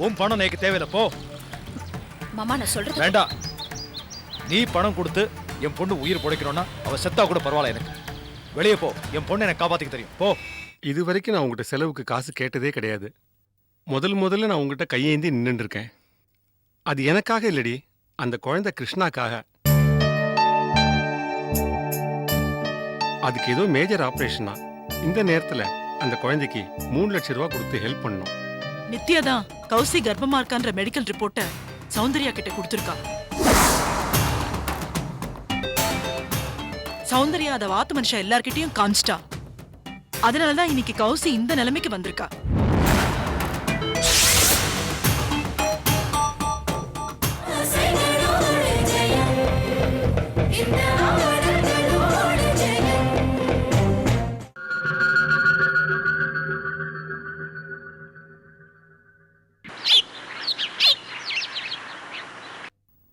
உன் பணம் எனக்கு தேவையில்ல, போ. மாமா நான் சொல்றது வேண்டாம். நீ பணம் கொடுத்து என் பொண்ணு உயிர் பிழைக்கணும்னா அவ செத்தா கூட பரவாயில்ல எனக்கு. வெளியே போ. என் பொண்ணு எனக்கு காப்பாத்திக்க தெரியும், போ. இது வரைக்கும் நான் உங்ககிட்ட செலவுக்கு காசு கேட்டதே கிடையாது. முதல்ல நான் உங்ககிட்ட கையேந்தி நின்னுட்டு இருக்கேன். அது எனக்காக இல்லடி, அந்த குழந்தை கிருஷ்ணாக்காக. அதுக்கு ஏதோ மேஜர் ஆபரேஷனா. இந்த நேரத்துல அந்த குழந்தைக்கு 3 லட்சம் ரூபாய் கொடுத்து ஹெல்ப் பண்ணணும். நித்யா தான் கௌசி கர்ப்பமா இருக்கான்ற மெடிக்கல் ரிப்போர்ட்ட சௌந்தர்யா கிட்ட கொடுத்திருக்கா. சௌந்தர்யா அத வாத்து மனுஷா எல்லார்கிட்டயும் காமிச்சிட்டா. அதனாலதான் இன்னைக்கு கௌசி இந்த நிலைமைக்கு வந்திருக்கா.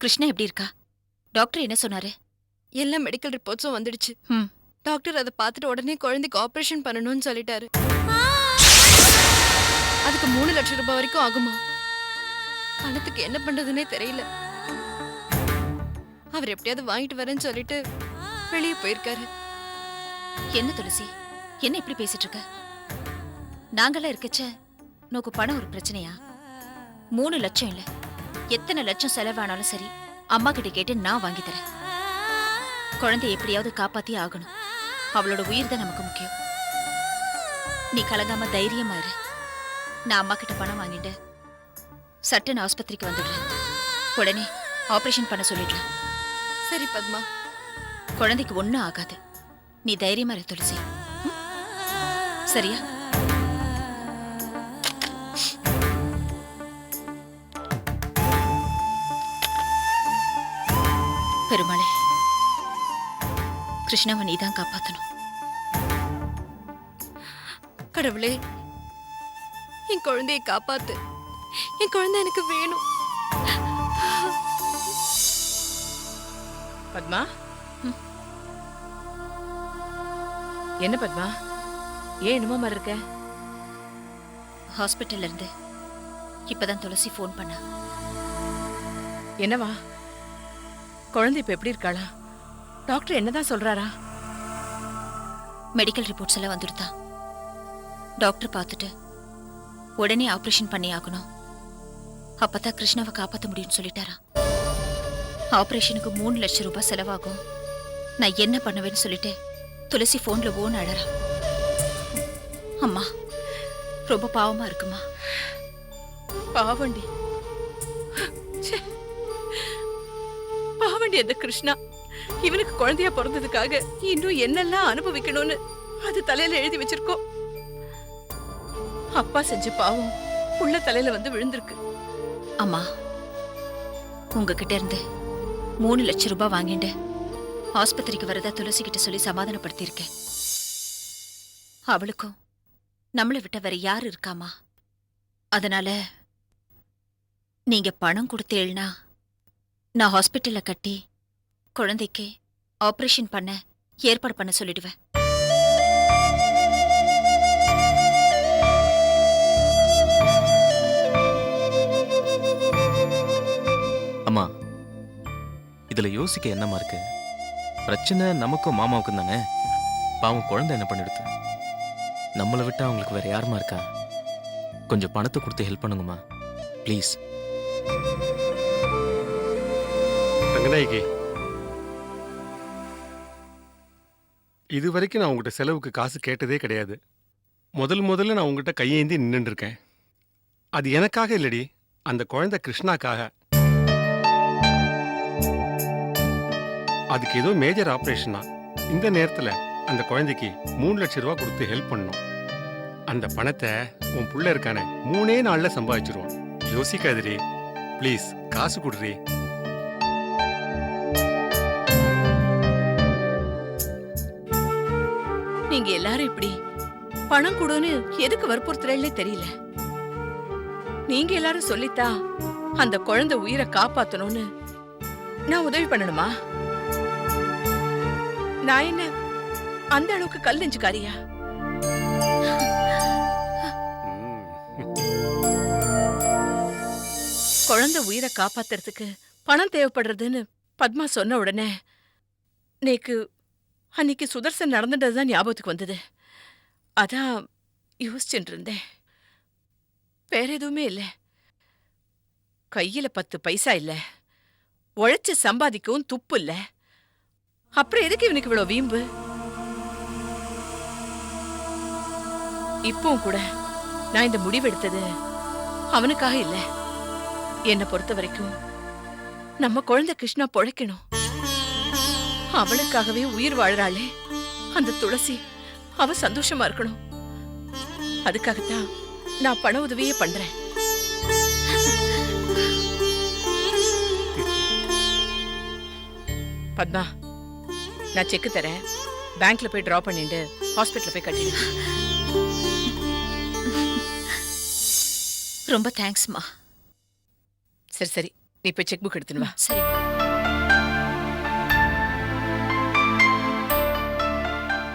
கிருஷ்ணா எப்படி இருக்கா? டாக்டர் என்ன சொன்னாரு? எல்லா மெடிக்கல் ரிப்போர்ட்ஸும் வந்துடுச்சு. ம். டாக்டர் அதை பார்த்துட்டு உடனே குழந்தைக்கு ஆபரேஷன் பண்ணணும்னு சொல்லிட்டாரு. அதுக்கு 3 லட்சம் ரூபாய் வரைக்கும் ஆகுமா? பணத்துக்கு என்ன பண்றதுன்னே தெரியல. அவர் எப்படியாவது வாங்கிட்டு வரேன்னு சொல்லிட்டு வெளியே போயிருக்காரு. என்ன துளசி, என்ன இப்படி பேசிட்டு இருக்க? நாங்கெல்லாம் இருக்கச்ச நோக்கு பணம் ஒரு பிரச்சனையா? 3 லட்சம் இல்ல, எத்தனை லட்சம் செலவானாலும் சரி அம்மா கிட்ட கேட்டு நான் வாங்கி தரேன். குழந்தைய எப்படியாவது காப்பாத்தி ஆகணும். அவளோட உயிர் தான் நமக்கு முக்கியம். நீ கலங்காம தைரியமா இரு. நான் அம்மா கிட்ட பணம் வாங்கிட்டு சட்டுன்னு ஆஸ்பத்திரிக்கு வந்துடுறேன். உடனே ஆபரேஷன் பண்ண சொல்லிடலாம். சரி பத்மா. குழந்தைக்கு ஒண்ணும் ஆகாது. நீ தைரியமா இரு துளசி. ம்? சரியா? பெருமாளே, கிருஷ்ணாவை நீதான் காப்பாத்தணும். கடவுளே, என் குழந்தையை காப்பாத்து. என் குழந்தை எனக்கு வேணும். பத்மா, என்ன பத்மா, ஏன் என்னமோ மாதிரி இருக்க? ஹாஸ்பிட்டல்ல இருந்து இப்பதான் துளசி ஃபோன் பண்ணா. என்னவா? குழந்தை இப்ப எப்படி இருக்காளா? டாக்டர் என்னதான் சொல்றாரா? மெடிக்கல் ரிப்போர்ட்ஸ் எல்லாம் வந்துடுதா. டாக்டர் பார்த்துட்டு உடனே ஆபரேஷன் பண்ணி ஆகணும். அப்பதான் கிருஷ்ணாவை காப்பாற்ற முடியும்னு சொல்லிட்டாரா. ஆபரேஷனுக்கு 3 லட்சம் ரூபாய் செலவாகும். நான் என்ன பண்ணுவேன்னு சொல்லிட்டு துளசி போன்ல ஓன்னு அழறா. அம்மா, ரொம்ப பாவமா இருக்குமா? பாவண்டி, பாவண்டி அந்த கிருஷ்ணா இவனுக்கு குழந்தையா பிறந்ததுக்காக இன்னும் என்னெல்லாம் அனுபவிக்கணும்னு அது தலையில எழுதி வச்சிருக்கோம். அப்பா செஞ்ச பாவம் உள்ள தலையில வந்து விழுந்திருக்கு. அம்மா, உங்ககிட்ட இருந்து 3 லட்சம் ரூபாய் வாங்கிட்டு ஆஸ்பத்திரிக்கு வரதா துளசி கிட்ட சொல்லி சமாதானப்படுத்தியிருக்கேன். அவளுக்கும் நம்மளை விட்ட வேற யாரு இருக்காமா? அதனால நீங்க பணம் கொடுத்தேள்னா நான் ஹாஸ்பிட்டல்ல கட்டி குழந்தைக்கு ஆபரேஷன் பண்ண ஏற்பாடு பண்ண சொல்லிடுவேன். அம்மா, இதுல யோசிக்க என்னமா இருக்கு? பிரச்சனை நமக்கும் மாமாவுக்கும் தானே. பாவம் குழந்தை என்ன பண்ணிடுது? நம்மளை விட்டா அவங்களுக்கு வேற யாருமா இருக்கா? கொஞ்சம் பணத்தை கொடுத்து ஹெல்ப் பண்ணுங்கம்மா, ப்ளீஸ். ரங்கநாயகி, இது வரைக்கும் நான் உங்ககிட்ட செலவுக்கு காசு கேட்டதே கிடையாது. முதல்ல நான் உங்ககிட்ட கையேந்தி நின்னுட்டு இருக்கேன். அது எனக்காக இல்லடி, அந்த குழந்தை கிருஷ்ணாக்காக. அதுக்கு ஏதோ மேஜர் ஆபரேஷனா. இந்த நேரத்துல அந்த குழந்தைக்கு 3 லட்சம் ரூபாய் கொடுத்து ஹெல்ப் பண்ணணும். அந்த பணத்தை உன் புள்ள இருக்கானே 3 நாள்ல சம்பாதிச்சிருவான். யோசிக்காதடி, ப்ளீஸ் காசு கொடுறி. நீங்க எல்லாரும் இப்படி பணம் கொடுன்னு எதுக்கு வற்புறுத்துறேன்னு தெரியல. நீங்க எல்லாரும் சொல்லித்தா அந்த குழந்தை உயிரை காப்பாத்தணும்னு நான் உதவி பண்ணணுமா? நான் என்ன அந்த அளவுக்கு கல் நெஞ்சுக்காரியா? குழந்தை உயிரை காப்பாத்துறதுக்கு பணம் தேவைப்படுறதுன்னு பத்மா சொன்ன உடனே நேக்கு அன்னைக்கு சுதர்சன் நடந்துட்டதுதான் ஞாபகத்துக்கு வந்தது. அதான் யோசிச்சுட்டு இருந்தேன். வேற எதுவுமே இல்ல. கையில 10 பைசா இல்ல, உழைச்சு சம்பாதிக்கவும் துப்பு இல்ல. அப்புறம் எதுக்கு இவனுக்கு இவ்வளவு வீம்பு? இப்பவும் கூட நான் இந்த முடிவெடுத்தது அவனுக்காக இல்ல. என்னை பொறுத்த வரைக்கும் நம்ம குழந்தை கிருஷ்ணா பொழைக்கணும். அவளுக்காகவே உயிர் வாழறாளே அந்த துளசி, அவ சந்தோஷமா இருக்கணும். அதுக்காகத்தான் நான் பண உதவியே பண்றேன். பத்மா, நான் செக் தரேன். பேங்க்ல போய் டிரா பண்ணிட்டு ஹாஸ்பிட்டல்ல போய் கட்டிடு. ரொம்ப தேங்க்ஸ்மா. சரி சரி, நீ போய் செக் புக் எடுத்துன்னு வா. சரி.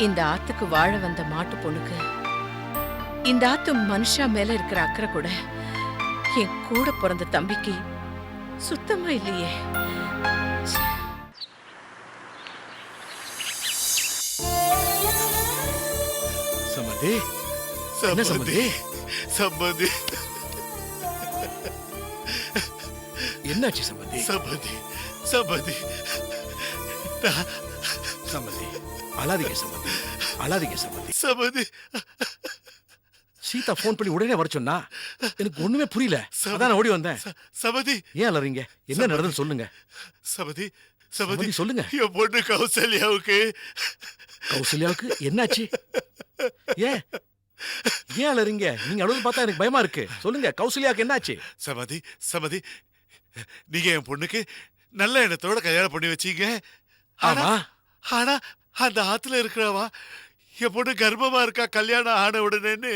இந்த ஆத்துக்கு வாழ வந்த மாட்டு பொண்ணுக்கு இந்த ஆத்து மனுஷா மேல இருக்கிற அக்கறை கூட என் கூட பிறந்த தம்பிக்கு சுத்தமா இல்லையே. சம்பந்தி, என்ன சம்பந்தி? சம்பந்தி, என்னாச்சு சம்பந்தி? சம்பந்தி, சம்பந்தி, சம்பந்தி, அழாதீங்க சம்பந்தி, அழாதீங்க சம்பந்தி. சம்பந்தி, சீதா போன் பண்ணி உடனே வர சொன்னா எனக்கு ஒண்ணுமே புரியல. அதான் நான் ஓடி வந்தேன். சம்பந்தி, ஏன் அலறீங்க? என்ன நடந்ததுன்னு சொல்லுங்க. சம்பந்தி, சம்பந்தி சம்பந்தி, சொல்லுங்க. என் பொண்ணு கௌசல்யாவுக்கு. கௌசல்யாவுக்கு என்னாச்சு? ஏன் ஏன் அலறீங்க? நீங்க அழுது பார்த்தா எனக்கு பயமா இருக்கு. சொல்லுங்க, கௌசல்யாவுக்கு என்னாச்சு? சம்பந்தி, சம்பந்தி, நீங்க என் பொண்ணுக்கு நல்ல எண்ணத்தோட கல்யாணம் பண்ணி வச்சீங்க. ஆமா, ஆனா அந்த ஆத்துல இருக்கிறவா என் பொண்ணு கர்ப்பமா இருக்கா கல்யாணம் ஆன உடனேன்னு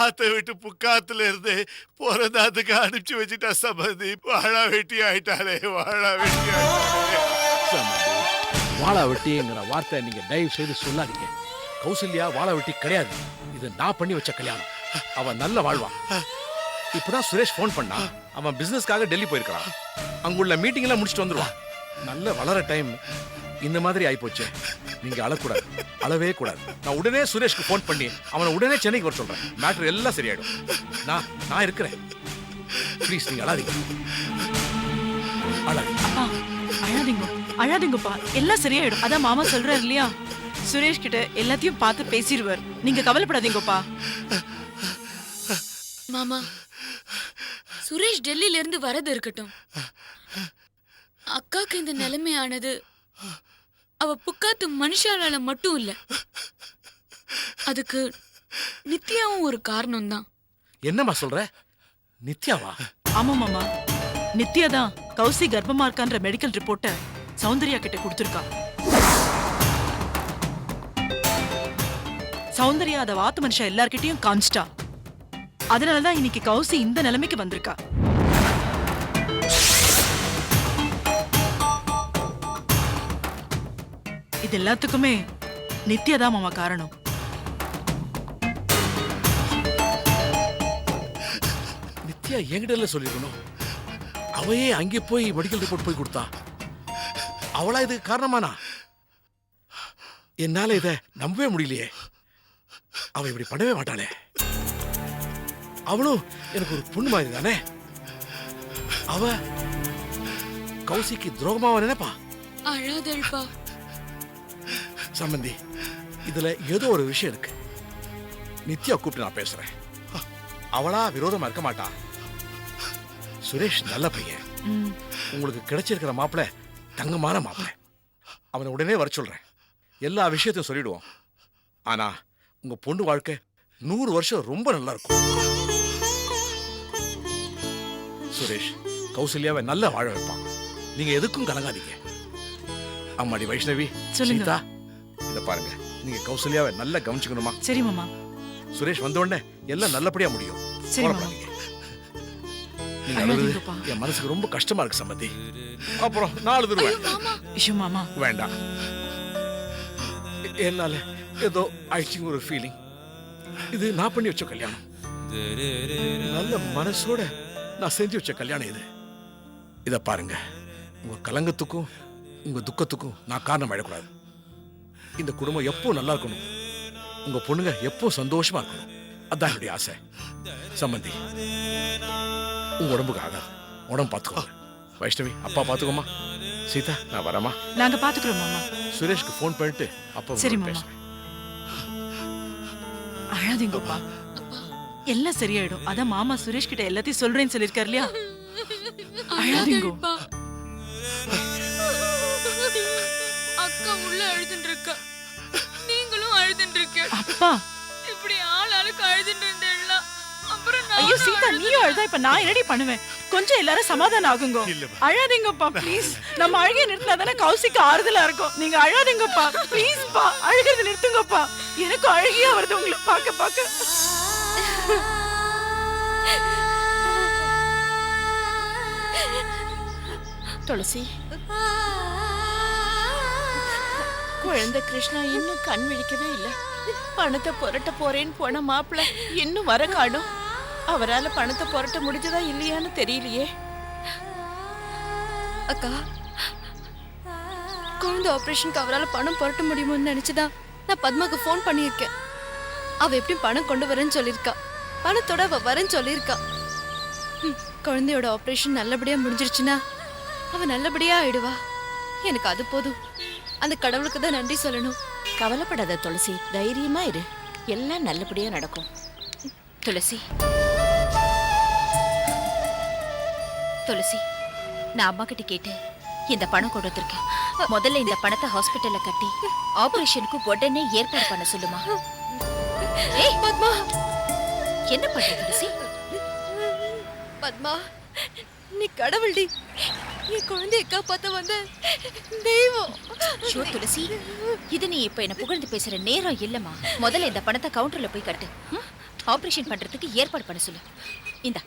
ஆத்த விட்டு புக்காத்துல இருந்து பிறந்தாத்துக்கு அனுப்பிச்சு வச்சுட்டா சம்பந்தி. வாழா வெட்டி ஆயிட்டாலே, வாழா வெட்டி ஆயிட்டாலே. சம்பந்தி, வாழா வெட்டிங்கிற வார்த்தை நீங்க தயவு செய்து சொல்லாதீங்க. கௌசல்யா வாழா வெட்டி கிடையாது. இது நான் பண்ணி வச்ச கல்யாணம். அவன் நல்ல வாழ்வான். இப்பதான் சுரேஷ் போன் பண்ணா. அவன் பிசினஸ்க்காக டெல்லி போயிருக்கான். அங்குள்ள மீட்டிங் எல்லாம் முடிச்சுட்டு வந்துருவான். நல்ல வளர டைம் இந்த மாதிரி ஆயிப்போச்சு. நீங்க அழக்கூடாது, அழவே கூடாது. நான் உடனே சுரேஷ்க்கு போன் பண்ணி அவனை உடனே சென்னைக்கு வர சொல்றேன். மேட்ரு எல்லாம் சரியாயிடும். நான் இருக்கிறேன். ப்ளீஸ் நீங்க அழாதீங்க, அழாதீங்க. அழாதீங்க, அழாதீங்கப்பா. எல்லாம் சரியாயிடும். அதான் மாமா சொல்றாரு இல்லையா, சுரேஷ் கிட்ட எல்லாத்தையும் பார்த்து பேசிடுவார். நீங்க கவலைப்படாதீங்கப்பா. மாமா, சுரேஷ் டெல்லியில இருந்து வரது இருக்கட்டும். அக்காக்கு இந்த நிலைமையானது அவ புக்காத்து மனுஷாலால மட்டும் இல்ல, அதுக்கு நித்யாவும் ஒரு காரணம் தான். என்னம்மா சொல்ற? நித்யாவா? ஆமா மாமா, நித்யா தான் கௌசி கர்ப்பமா இருக்கான்ற மெடிக்கல் ரிப்போர்ட்டை சௌந்தர்யா கிட்ட கொடுத்திருக்கா. சௌந்தர்யா அத வாத்து மனுஷா எல்லார்கிட்டயும் காமிச்சிட்டா. அதனாலதான் இன்னைக்கு கௌசி இந்த நிலைமைக்கு வந்திருக்கா. இது எல்லாத்துக்குமே நித்யா தான் மாமா காரணம். நித்யா என்கிட்ட சொல்லிருக்கணும். அவையே அங்கே போய் மெடிக்கல் ரிப்போர்ட் போய் கொடுத்தா. அவளா இது காரணமானா? என்னால இத நம்பவே முடியலையே. அவ இப்படி பண்ணவே மாட்டாளே. அவளும் எனக்கு ஒரு பொண்ணு மாதிரி தானே. அவ கௌசிக்கு துரோகமாவ நினைப்பா. அழாதல்பா. சம்பந்தி, இதுல ஏதோ ஒரு விஷயம் இருக்கு. நித்யா கூப்பிட்டு நான் பேசுறேன். அவளா விரோதமா இருக்க மாட்டா. சுரேஷ் நல்ல பையன். உங்களுக்கு கிடைச்சிருக்கிற மாப்பிள்ள தங்கமான மாப்பிள்ள. அவனை உடனே வர சொல்றேன். எல்லா விஷயத்தையும் சொல்லிடுவோம். ஆனா உங்க பொண்ணு வாழ்க்கை 100 வருஷம் ரொம்ப நல்லா இருக்கும். சுரேஷ் கௌசல்யாவை நல்லா வாழ வைப்பான். நீங்க எதுக்கும் கலங்காதீங்க. அம்மாடி வைஷ்ணவி, சொல்லுங்க. சீதா, இத பாருங்க. நீங்க கௌசல்யாவை நல்லா கவனிச்சுக்கணுமா? சரி மாமா. சுரேஷ் வந்த உடனே எல்லாம் நல்லபடியா முடியும். சரி மாமா. கவலைப்படாதீங்க. நீங்க அழுது என் மனசுக்கு ரொம்ப கஷ்டமா இருக்கு சம்பந்தி. அப்புறம் நான் அழுதுருவேன். ஐயோ மாமா வேண்டாம். என்னால ஏதோ ஆயிடுச்சுங்க ஒரு ஃபீலிங். இது நான் பண்ணி வச்ச கல்யாணம். நல்ல மனசோட நான் செஞ்சு வச்ச கல்யாணம் இது. இத பாருங்க, உங்க கலங்கத்துக்கும் உங்க துக்கத்துக்கும் நான் காரணம் ஆயிடக்கூடாது. இந்த குடும்பம் எப்போ நல்லா இருக்கணும், உங்க பொண்ணுங்க எப்போ சந்தோஷமா இருக்கணும், அதான் என்னுடைய ஆசை. சம்பந்தி, உங்க உடம்புக்கு ஆகாது, உடம்பு பார்த்துக்கோங்க. வைஷ்ணவி, அப்பா பார்த்துக்கோமா. சீதா, நான் வரமா. நாங்க பாத்துக்கிறோம் மாமா. சுரேஷ்க்கு ஃபோன் பண்ணிட்டு அப்பா சரி, மாமா. பேசுறேன். அழாதீங்கப்பா, எல்லாம் சரியாயிடும். அதான் மாமா சுரேஷ் கிட்ட எல்லாத்தையும் சொல்றேன்னு சொல்லிருக்காரு இல்லையா? அழாதீங்க. அக்கா உள்ள அழுதுன்னு இருக்கா, நீங்களும் அழுதுன்னு இருக்க. அப்பா, இப்படி ஆளுக்கு அழுதுன்னு இருந்தேன்னா அப்புறம் ஐயோ சீதா, நீயும் அழுதா இப்ப நான் என்னடி பண்ணுவேன்? கொஞ்சம் எல்லாரும் சமாதானம் ஆகுங்க. இல்லம்மா. அழாதீங்கப்பா ப்ளீஸ். நம்ம அழுகைய நிறுத்தினா தானே கௌசிக்கு ஆறுதலா இருக்கும். நீங்க அழாதீங்கப்பா ப்ளீஸ் பா. அழுகிறது நிறுத்துங்கப்பா. எனக்கும் அழுகையா வருது உங்களை பார்க்க பார்க்க. துளசி, குழந்தை கிருஷ்ணா இன்னும் கண் விழிக்கவே இல்ல. பணத்தை புரட்ட போறேன்னு போன மாப்பிள்ள இன்னும் வர காணும். அவரால பணத்தை புரட்ட முடிஞ்சதா இல்லையான்னு தெரியலையே. அக்கா, குழந்தை ஆபரேஷனுக்கு அவரால் பணம் புரட்ட முடியுமோன்னு நினைச்சுதான் நான் பத்மாக்கு ஃபோன் பண்ணியிருக்கேன். அவ எப்படி பணம் கொண்டு வரேன்னு சொல்லியிருக்கா, பணத்தோட அவ வரேன்னு சொல்லியிருக்கா. குழந்தையோட ஆபரேஷன் நல்லபடியா முடிஞ்சிருச்சுன்னா அவ நல்லபடியா ஆயிடுவா. எனக்கு அது போதும். அந்த கடவுளுக்கு தான் நன்றி சொல்லணும். கவலைப்படாத துளசி, தைரியமா இரு, எல்லாம் நல்லபடியா நடக்கும். துளசி, துளசி, நான் அம்மா கிட்ட கேட்டு இந்த பணம் கொண்டு வந்திருக்கேன். முதல்ல இந்த பணத்தை ஹாஸ்பிட்டல்ல கட்டி ஆபரேஷனுக்கு உடனே ஏற்பாடு பண்ண சொல்லுமா. ஏய் பத்மா, என்ன பண்ற துளசி? பத்மா, நீ கடவுள்டி. என் குழந்தைய காப்பாத்த வந்த தெய்வம். ஷோ துளசி, இது நீ இப்ப என்ன புகழ்ந்து பேசுற நேரம் இல்லம்மா. முதல்ல இந்த பணத்தை கவுண்டர்ல போய் கட்டு. ஆபரேஷன் பண்றதுக்கு ஏற்பாடு பண்ண சொல்லு. இந்தா.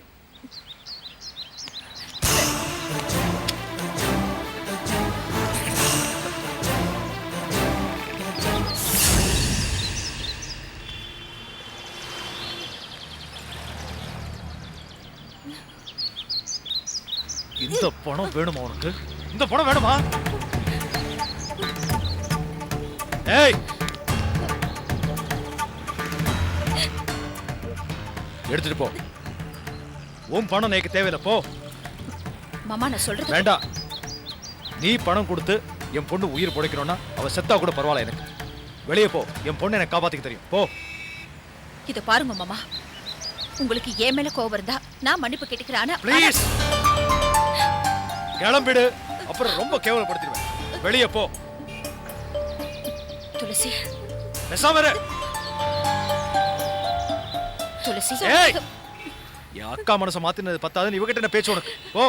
இந்த பணம் வேணுமா உனக்கு? இந்த பணம் வேணுமா? ஏய், எடுத்துட்டு போ. உன் பணம் எனக்கு தேவையில்லை, போ. மாமா, நான் சொல்றது வேண்டாம். நீ பணம் கொடுத்து என் பொண்ணு உயிர் பிழைக்கணும்னா அவ செத்தா கூட பரவாயில்ல எனக்கு. வெளியே போ. என் பொண்ணு எனக்கு காப்பாத்திக்க தெரியும், போ. இத பாருங்க மாமா, உங்களுக்கு ஏன் மேல கோபம் இருந்தா நான் மன்னிப்பு கேட்டுக்கிறேன். ஆனா ப்ளீஸ் கிளம்பிடு, அப்புறம் ரொம்ப கேவலப்படுத்திடுவேன். வெளியே போ. துளசி, பேசாம இரு. துளசி, ஏய், என் அக்கா மனசை மாத்தினது பத்தாதுன்னு இவகிட்ட என்ன பேச்சு உனக்கு? போ,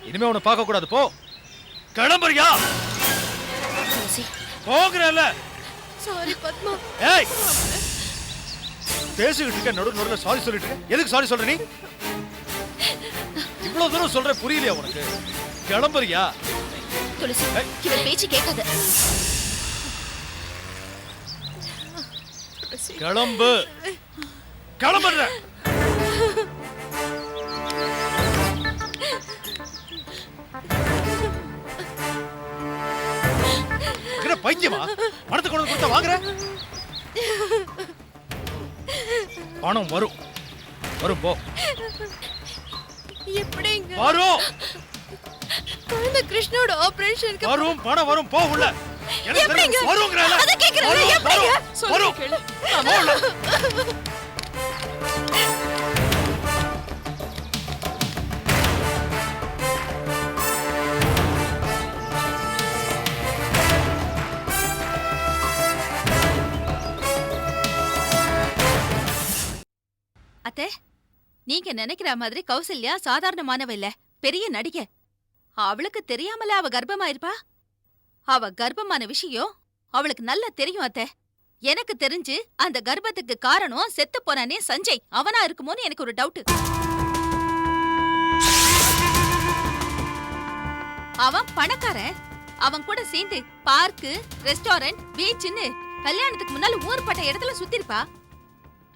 இனிமே உன்னை பார்க்க கூடாது, போ. கிளம்புறியா? துளசி, போகிறல்ல. சாரி பத்மா. ஏய், பேசிக்கிட்டு இருக்க, நடுவில் சாரி சொல்லிட்டு இருக்க. எதுக்கு சாரி சொல்ற நீ? இவ்வளவு தூரம் சொல்ற, புரியலையா உனக்கு? கிளம்புறியா? துளசி, இவன் பேச்சு கேட்காத. கிளம்பு. கிளம்புற. பைத்தியமா? பணத்தை கொண்டு கொடுத்தா வாங்குற? பணம் வரும், வரும், போ. எப்படிங்க வரும், குழந்தை கிருஷ்ணோட ஆபரேஷனுக்கு வரும், பணம் வரும், போ உள்ள. எனக்கு தெரியும், வருங்கிறல. அத கேக்குறேன். வரும், எப்படிங்க? வரும், வரும். போ உள்ள. அத்தை, நீங்க நினைக்கிற மாதிரி கௌசல்யா சாதாரணமானவ இல்ல, பெரிய நடிகை. அவளுக்கு தெரியாமல அவ கர்ப்பமாயிருப்பா? அவ கர்ப்பமான விஷயம் அவளுக்கு நல்லா தெரியும் அத்தை. எனக்கு தெரிஞ்சு அந்த கர்ப்பத்துக்கு காரணம் செத்து போனானே சஞ்சய், அவனா இருக்குமோன்னு எனக்கு ஒரு டவுட். அவன் பணக்காரன். அவன் கூட சேர்ந்து பார்க்கு, ரெஸ்டாரண்ட், பீச்னு கல்யாணத்துக்கு முன்னால ஊர்பட்ட இடத்துல சுத்திருப்பா.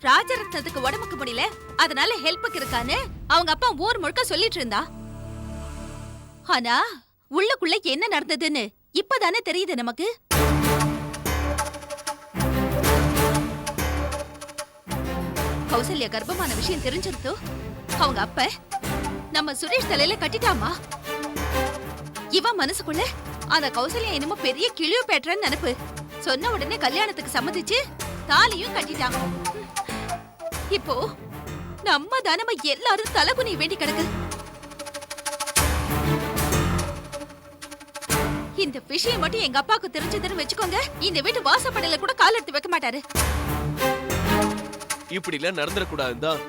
ராஜரத்னத்துக்கு உடம்புக்கு முடியல, அதனால ஹெல்ப்புக்கு இருக்கான்னு அவங்க அப்பா ஊர் முழுக்க சொல்லிட்டு இருந்தா. ஆனா உள்ளுக்குள்ள என்ன நடந்ததுன்னு இப்பதானே தெரியுது நமக்கு. கௌசல்யா கர்ப்பமான விஷயம் தெரிஞ்சிருந்தோ அவங்க அப்ப நம்ம சுரேஷ் தலையில கட்டிட்டாமா. இவன் மனசுக்குள்ள அந்த கௌசல்யா என்னமோ பெரிய கிளியோபேட்ரன்னு நினைப்பு. சொன்ன உடனே கல்யாணத்துக்கு சம்மதிச்சு தாலியும் கட்டிட்டாங்க. இப்போ நம்ம தானமா எல்லாரும் தலகுனி வேண்டி கிடக்கு. இந்த விஷயம் மட்டும் எங்க அப்பாவுக்கு தெரிஞ்சதுன்னு வச்சுக்கோங்க, இந்த வீட்டு வாசப்படையில கூட கால் எடுத்து வைக்க மாட்டாரு. இப்படி எல்லாம் நடந்துடக்கூடாதுதான்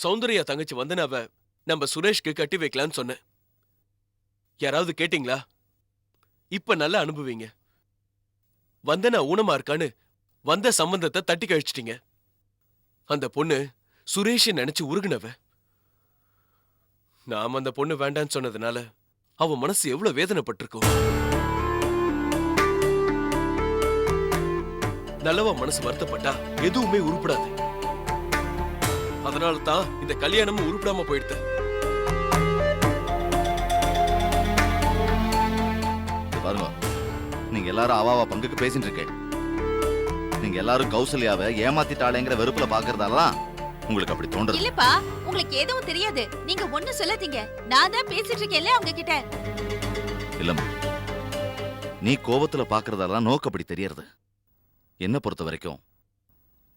சௌந்தர்யா தங்கச்சி வந்தனாவ நம்ம சுரேஷ்க்கு கட்டி வைக்கலான்னு சொன்னேன். யாராவது கேட்டீங்களா? இப்ப நல்லா அனுபவிங்க. வந்தனா ஊனமா இருக்கான்னு வந்த சம்பந்தத்தை தட்டி கழிச்சிட்டீங்க. அந்த பொண்ணு சுரேஷ நினைச்சு உருகுனவ. நாம அந்த பொண்ணு வேண்டான்னு சொன்னதுனால அவ மனசு எவ்வளவு வேதனைப்பட்டிருக்கும். நல்லவ மனசு வருத்தப்பட்டா எதுவுமே உருப்படாது. அதனால தான் இந்த கல்யாணமும் உருப்படாம போயிடுது. பாருங்க, நீங்க எல்லாரும் அவாவா பங்குக்கு பேசிட்டு இருக்கேன். நீங்க எல்லாரும் கௌசல்யாவை ஏமாத்திட்டாளேங்கிற வெறுப்புல பாக்குறதாலதான் உங்களுக்கு அப்படி தோன்றுது. இல்லப்பா, உங்களுக்கு எதுவும் தெரியாது. நீங்க ஒண்ணு சொல்லாதீங்க. நான் தான் பேசிட்டு இருக்கேன்ல அவங்க கிட்ட. இல்லம்மா, நீ கோபத்துல பாக்குறதால நோக்கு அப்படி தெரியறது. என்ன பொறுத்த வரைக்கும்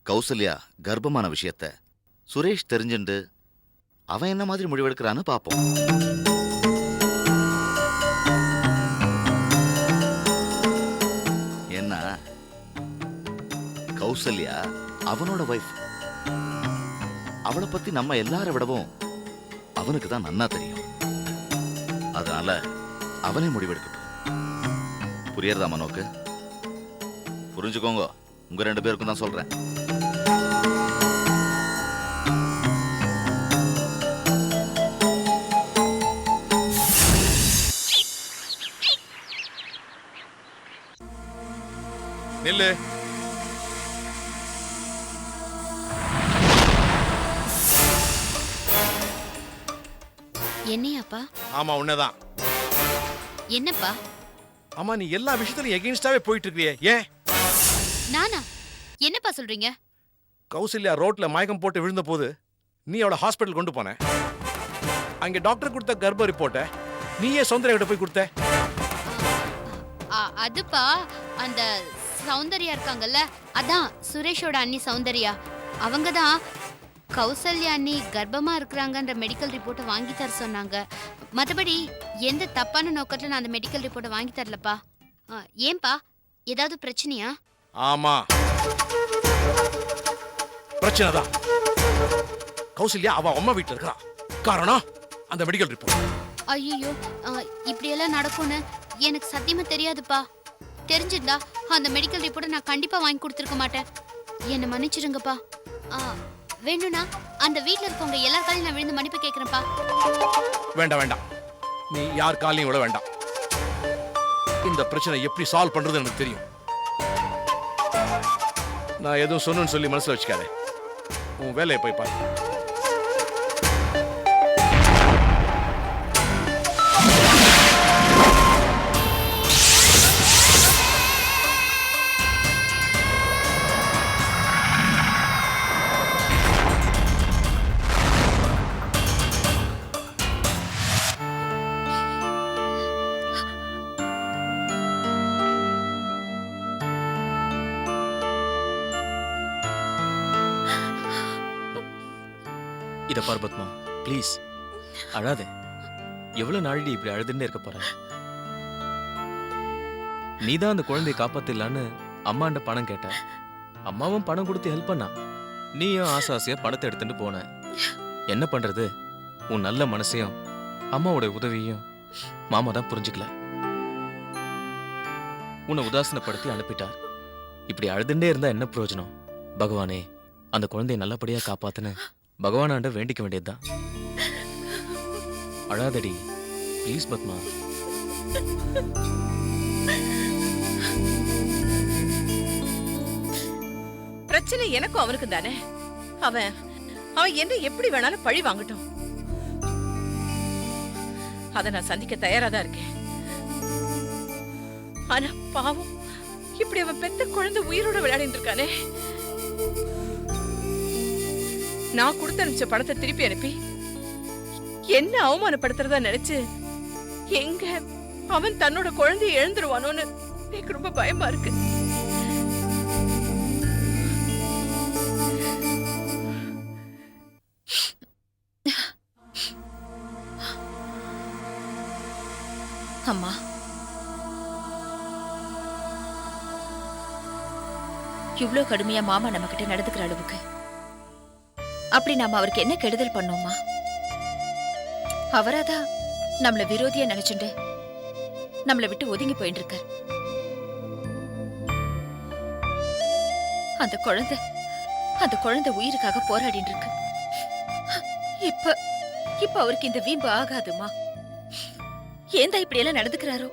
கௌசல்யா கர்ப்பமான விஷயத்த சுரேஷ் தெரிஞ்சுண்டு அவன் என்ன மாதிரி முடிவெடுக்கிறான்னு பாப்போம். என்ன, கௌசல்யா அவனோட வைஃப். அவளை பத்தி நம்ம எல்லாரை விடவும் அவனுக்கு தான் நன்னா தெரியும். அதனால அவனே முடிவெடுக்கட்டும். புரியறதா மனோக்கு? புரிஞ்சுக்கோங்க, உங்க 2 பேருக்கும் தான் சொல்றேன். நில்லு. என்னையாப்பா? ஆமா, உன்னதான். என்னப்பா? ஆமா, நீ எல்லா விஷயத்திலும் எகெயின்ஸ்டாவே போயிட்டு இருக்கியே, ஏன்? நானா? என்னப்பா சொல்றீங்க? கௌசல்யா ரோட்ல மயக்கம் போட்டு விழுந்த போது நீ அவளை ஹாஸ்பிட்டல் கொண்டு போன. அங்க டாக்டர் கொடுத்த கர்ப்ப ரிப்போர்ட்டை நீயே சௌந்தர்யா கிட்ட போய் கொடுத்த. அதுப்பா, அந்த சௌந்தர்யா இருக்காங்கல்ல, அதான் சுரேஷோட அண்ணி சௌந்தர்யா. அவங்க தான் கௌசல்யா அண்ணி கர்ப்பமா இருக்கிறாங்கன்ற மெடிக்கல் ரிப்போர்ட்டை வாங்கி தர சொன்னாங்க. மற்றபடி எந்த தப்பான நோக்கத்துல நான் அந்த மெடிக்கல் ரிப்போர்ட்டை வாங்கி தரலப்பா. ஏன்பா, ஏதாவது பிரச்சனையா? ஆமா, பிரச்சனை தான். கௌசல்யா அவ அம்மா வீட்டுல இருக்கா. காரணம் அந்த மெடிக்கல் ரிப்போர்ட். ஐயோ, இப்படி எல்லாம் நடக்கும்னு எனக்கு சத்தியமா தெரியாதுப்பா. தெரிஞ்சிருந்தா அந்த மெடிக்கல் ரிப்போர்ட்டை நான் கண்டிப்பா வாங்கி கொடுத்துருக்க மாட்டேன். என்னை மன்னிச்சிருங்கப்பா. வேணும்னா அந்த வீட்டுல இருக்கவங்க எல்லார் காலையும் நான் விழுந்து மன்னிப்பு கேட்கிறேன்ப்பா. வேண்டாம் வேண்டாம், நீ யார் காலையும் விட வேண்டாம். இந்த பிரச்சனை எப்படி சால்வ் பண்றது எனக்கு தெரியும். நான் எதுவும் சொன்னு சொல்லி மனசுல வச்சுக்காதே. உன் வேலையை போய் பாரு. இத பார் பத்மா, ப்ளீஸ் அழாத. எவ்வளவு நாளடி இப்படி அழுதுன்னே இருக்க போற? நீதான் அந்த குழந்தையை காப்பாத்திடலான்னு அம்மாண்ட பணம் கேட்ட. அம்மாவும் பணம் கொடுத்து ஹெல்ப் பண்ணா. நீயும் ஆசாசியா பணத்தை எடுத்துட்டு போன. என்ன பண்றது? உன் நல்ல மனசையும் அம்மாவோட உதவியையும் மாமா தான் புரிஞ்சுக்கல. உன்னை உதாசனப்படுத்தி அனுப்பிட்டார். இப்படி அழுதுண்டே இருந்தா என்ன பிரயோஜனம்? பகவானே, அந்த குழந்தையை நல்லபடியா காப்பாத்துன்னு பகவானாண்ட வேண்டிக்க வேண்டியதுதான். அழாதடி ப்ளீஸ் பத்மா. பிரச்சனை எனக்கும் அவனுக்கும் தானே. அவன் அவன் என்ன எப்படி வேணாலும் பழி வாங்கட்டும். அத நான் சந்திக்க தயாரா தான் இருக்கேன். ஆனா பாவம், இப்படி அவன் பெத்த குழந்தை உயிரோட விளையாடிட்டு இருக்கானே. நான் கொடுத்து அனுப்பிச்ச பணத்தை திருப்பி அனுப்பி என்ன அவமானப்படுத்துறதா நினைச்சு எங்க அவன் தன்னோட குழந்தையை இழந்துருவானோன்னு எனக்கு ரொம்ப பயமா இருக்கு. அம்மா, இவ்ளோ கடுமையா மாமா நம்ம கிட்ட நடந்துக்கிற அளவுக்கு அப்படி நாம அவருக்கு என்ன கெடுதல் பண்ணோமா? அவராதான் நம்மள விரோதியா நினைச்சுண்டு நம்மளை விட்டு ஒதுங்கி போயிட்டு இருக்கார். அந்த குழந்தை உயிருக்காக போராடிட்டு இருக்கு. இப்ப அவருக்கு இந்த வீம்பு ஆகாதுமா. ஏந்தா இப்படி எல்லாம் நடந்துக்கிறாரோ?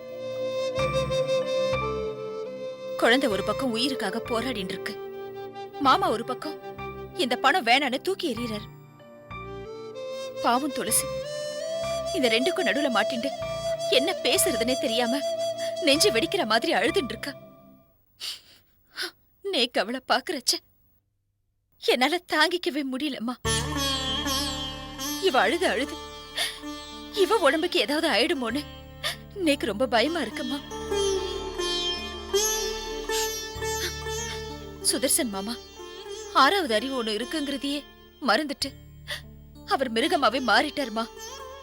குழந்தை ஒரு பக்கம் உயிருக்காக போராடிட்டு இருக்கு, மாமா ஒரு பக்கம் இந்த பணம் வேணான்னு தூக்கி எறியறார். பாவம் துளசி இந்த ரெண்டுக்கும் நடுவுல மாட்டிண்டு என்ன பேசுறதுன்னே தெரியாம நெஞ்சு வெடிக்கிற மாதிரி அழுதுட்டு இருக்கா. நேக்கு அவளை பாக்குறச்ச என்னால தாங்கிக்கவே முடியலம்மா. இவ அழுது இவ உடம்புக்கு ஏதாவது ஆயிடுமோன்னு நேக்கு ரொம்ப பயமா இருக்குமா. சுதர்சன் மாமா 6வது அறிவு ஒண்ணு இருக்குங்கிறதையே மறந்துட்டு அவர் மிருகமாவே மாறிட்டாருமா.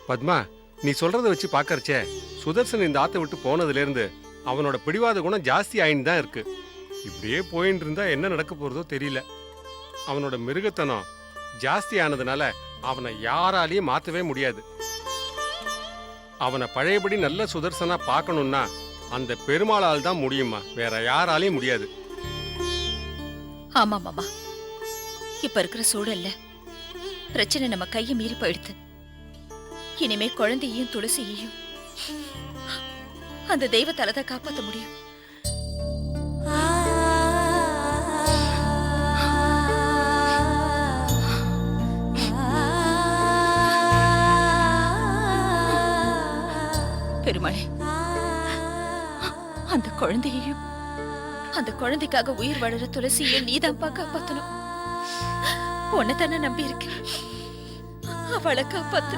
பத்மா, நீ சொல்றத வச்சு பாக்கறச்சே சுதர்சன் இந்த ஆத்தை விட்டு போனதுல இருந்து அவனோட பிடிவாத குணம் ஜாஸ்தி ஆயின்னு தான் இருக்கு. இப்படியே போயின்னு இருந்தா என்ன நடக்க போறதோ தெரியல. அவனோட மிருகத்தனம் ஜாஸ்தி ஆனதுனால அவனை யாராலையும் மாத்தவே முடியாது. அவனை பழையபடி நல்ல சுதர்சனா பார்க்கணும்னா அந்த பெருமாளால் தான் முடியுமா, வேற யாராலையும் முடியாது. ஆமா மாமா, இப்ப இருக்கிற சூழல்ல பிரச்சனை நம்ம கையை மீறி போயிடுது. இனிமே குழந்தையையும் துளசியையும் அந்த தெய்வத்தால தான் காப்பாற்ற முடியும். பெருமாளே, அந்த குழந்தையையும் அந்த குழந்தைக்காக உயிர் வாழற துளசியையும் நீதான்ப்பா காப்பாத்தணும். உன்னை தானே நம்பி இருக்கேன், அவளை காப்பாத்து.